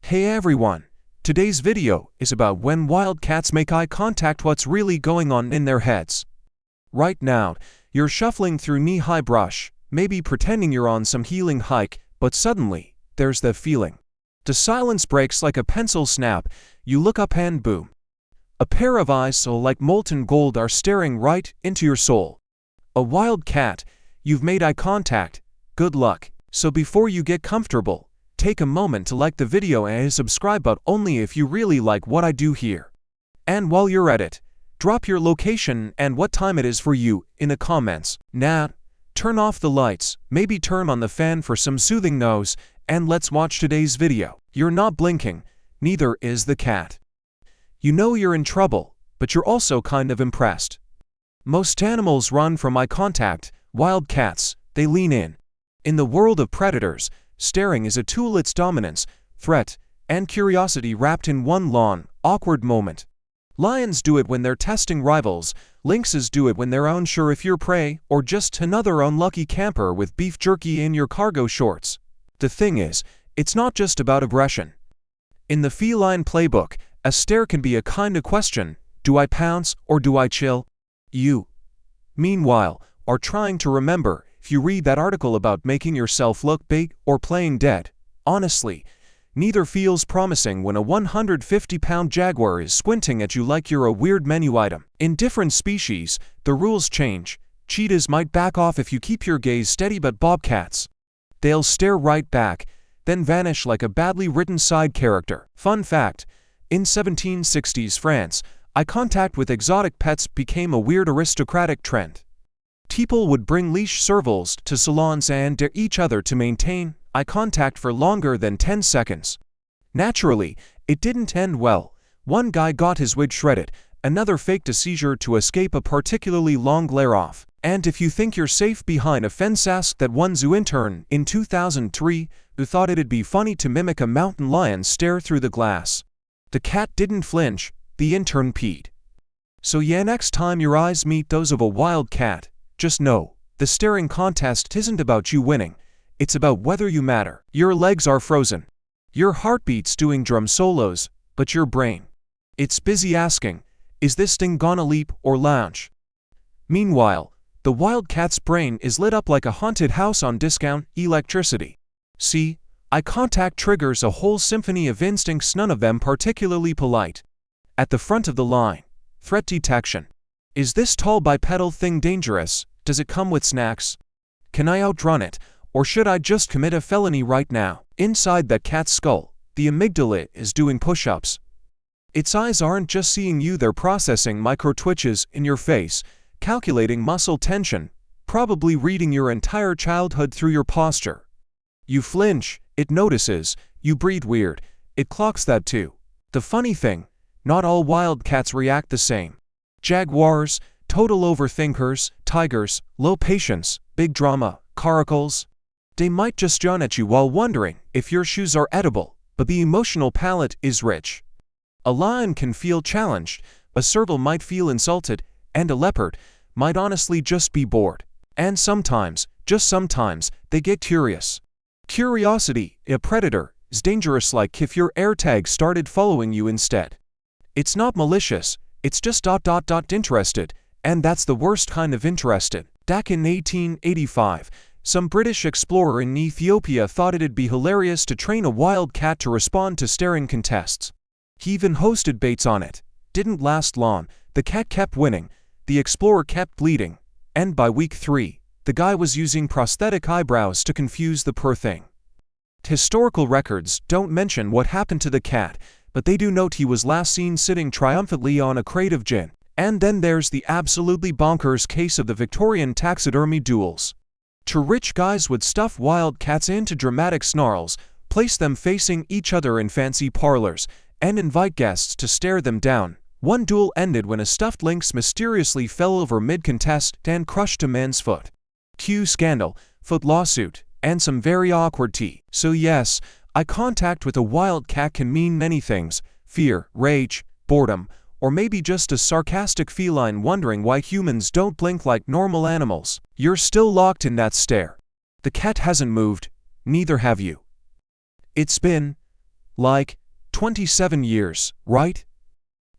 Hey everyone! Today's video is about when wild cats make eye contact, what's really going on in their heads. Right now, you're shuffling through knee-high brush, maybe pretending you're on some healing hike, but suddenly, there's that feeling. The silence breaks like a pencil snap, you look up and boom. A pair of eyes so like molten gold are staring right into your soul. A wild cat, you've made eye contact, good luck. So before you get comfortable, take a moment to like the video and subscribe, but only if you really like what I do here. And while you're at it, drop your location and what time it is for you in the comments. Now, turn off the lights, maybe turn on the fan for some soothing nose, and let's watch today's video. You're not blinking, neither is the cat. You know you're in trouble, but you're also kind of impressed. Most animals run from eye contact, wild cats, they lean in. In the world of predators, staring is a tool, its dominance, threat, and curiosity wrapped in one long, awkward moment. Lions do it when they're testing rivals, lynxes do it when they're unsure if you're prey or just another unlucky camper with beef jerky in your cargo shorts. The thing is, it's not just about aggression. In the feline playbook, a stare can be a kind of question: do I pounce or do I chill? You, meanwhile, are trying to remember if you read that article about making yourself look big or playing dead. Honestly, neither feels promising when a 150-pound jaguar is squinting at you like you're a weird menu item. In different species, the rules change. Cheetahs might back off if you keep your gaze steady, but bobcats, they'll stare right back, then vanish like a badly written side character. Fun fact, in 1760s France, eye contact with exotic pets became a weird aristocratic trend. People would bring leash servals to salons and dare each other to maintain eye contact for longer than 10 seconds. Naturally, it didn't end well. One guy got his wig shredded, another faked a seizure to escape a particularly long glare-off. And if you think you're safe behind a fence, ask that one zoo intern in 2003 who thought it'd be funny to mimic a mountain lion stare through the glass. The cat didn't flinch, the intern peed. So yeah, next time your eyes meet those of a wild cat, just know, the staring contest isn't about you winning, it's about whether you matter. Your legs are frozen. Your heartbeat's doing drum solos, but your brain, it's busy asking, is this thing gonna leap or lounge? Meanwhile, the wild cat's brain is lit up like a haunted house on discount electricity. See, eye contact triggers a whole symphony of instincts, none of them particularly polite. At the front of the line, threat detection. Is this tall bipedal thing dangerous? Does it come with snacks? Can I outrun it, or should I just commit a felony right now? Inside that cat's skull, the amygdala is doing push-ups. Its eyes aren't just seeing you, they're processing micro-twitches in your face, calculating muscle tension, probably reading your entire childhood through your posture. You flinch, it notices. You breathe weird, it clocks that too. The funny thing, not all wild cats react the same. Jaguars, total overthinkers, tigers, low patience, big drama, caracals. They might just yawn at you while wondering if your shoes are edible, but the emotional palate is rich. A lion can feel challenged, a serval might feel insulted, and a leopard might honestly just be bored. And sometimes, just sometimes, they get curious. Curiosity, a predator, is dangerous, like if your AirTag started following you instead. It's not malicious, it's just interested, and that's the worst kind of interested. Back in 1885, some British explorer in Ethiopia thought it'd be hilarious to train a wild cat to respond to staring contests. He even hosted baits on it. Didn't last long, the cat kept winning, the explorer kept bleeding, and by week 3, the guy was using prosthetic eyebrows to confuse the poor thing. Historical records don't mention what happened to the cat, but they do note he was last seen sitting triumphantly on a crate of gin. And then there's the absolutely bonkers case of the Victorian taxidermy duels. Two rich guys would stuff wild cats into dramatic snarls, place them facing each other in fancy parlors, and invite guests to stare them down. One duel ended when a stuffed lynx mysteriously fell over mid-contest and crushed a man's foot. Cue scandal, foot lawsuit, and some very awkward tea. So yes, eye contact with a wild cat can mean many things: fear, rage, boredom, or maybe just a sarcastic feline wondering why humans don't blink like normal animals. You're still locked in that stare. The cat hasn't moved, neither have you. It's been Like, 27 years, right?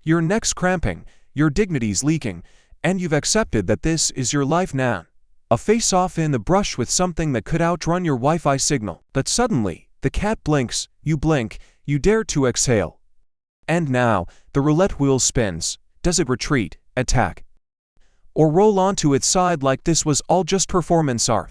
Your neck's cramping, your dignity's leaking, and you've accepted that this is your life now. A face-off in the brush with something that could outrun your Wi-Fi signal. But suddenly, the cat blinks, you blink, you dare to exhale. And now, the roulette wheel spins. Does it retreat, attack, or roll onto its side like this was all just performance art?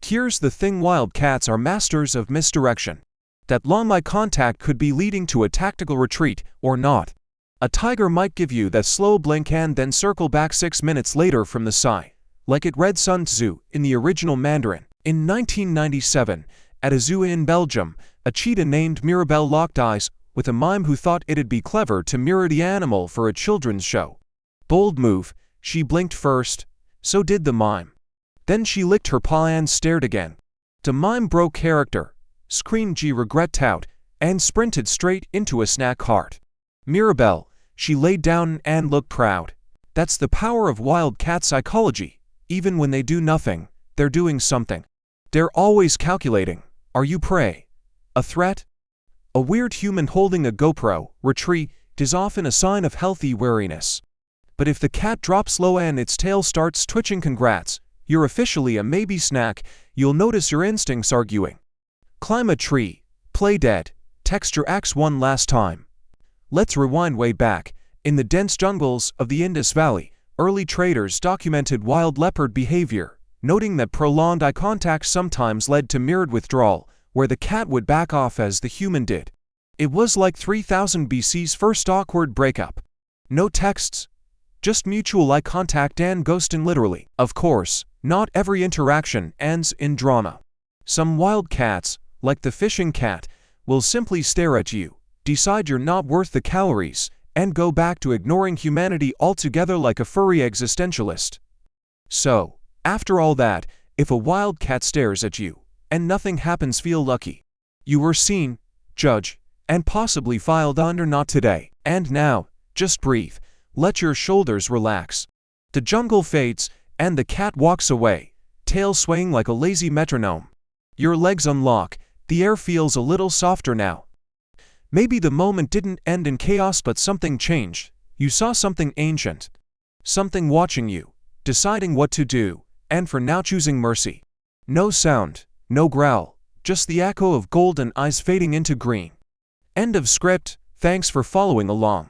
Here's the thing, wild cats are masters of misdirection. That long eye contact could be leading to a tactical retreat, or not. A tiger might give you that slow blink and then circle back 6 minutes later from the side, like it read Sun Tzu in the original Mandarin. In 1997, at a zoo in Belgium, a cheetah named Mirabelle locked eyes with a mime who thought it'd be clever to mirror the animal for a children's show. Bold move, she blinked first, so did the mime. Then she licked her paw and stared again. The mime broke character, screamed "Gee regret tout," and sprinted straight into a snack cart. Mirabelle, she laid down and looked proud. That's the power of wild cat psychology. Even when they do nothing, they're doing something. They're always calculating. Are you prey? A threat? A weird human holding a GoPro retreat is often a sign of healthy wariness. But if the cat drops low and its tail starts twitching, congrats, you're officially a maybe snack. You'll notice your instincts arguing. Climb a tree, play dead, text your ex one last time. Let's rewind way back. In the dense jungles of the Indus Valley, early traders documented wild leopard behavior, noting that prolonged eye contact sometimes led to mirrored withdrawal, where the cat would back off as the human did. It was like 3000 BC's first awkward breakup. No texts, just mutual eye contact and ghosting literally. Of course, not every interaction ends in drama. Some wild cats, like the fishing cat, will simply stare at you, decide you're not worth the calories, and go back to ignoring humanity altogether like a furry existentialist. So, after all that, if a wild cat stares at you, and nothing happens, feel lucky. You were seen, judged, and possibly filed under not today. And now, just breathe. Let your shoulders relax. The jungle fades, and the cat walks away, tail swaying like a lazy metronome. Your legs unlock, the air feels a little softer now. Maybe the moment didn't end in chaos, but something changed. You saw something ancient. Something watching you, deciding what to do, and for now choosing mercy. No sound, no growl, just the echo of golden eyes fading into green. End of script. Thanks for following along.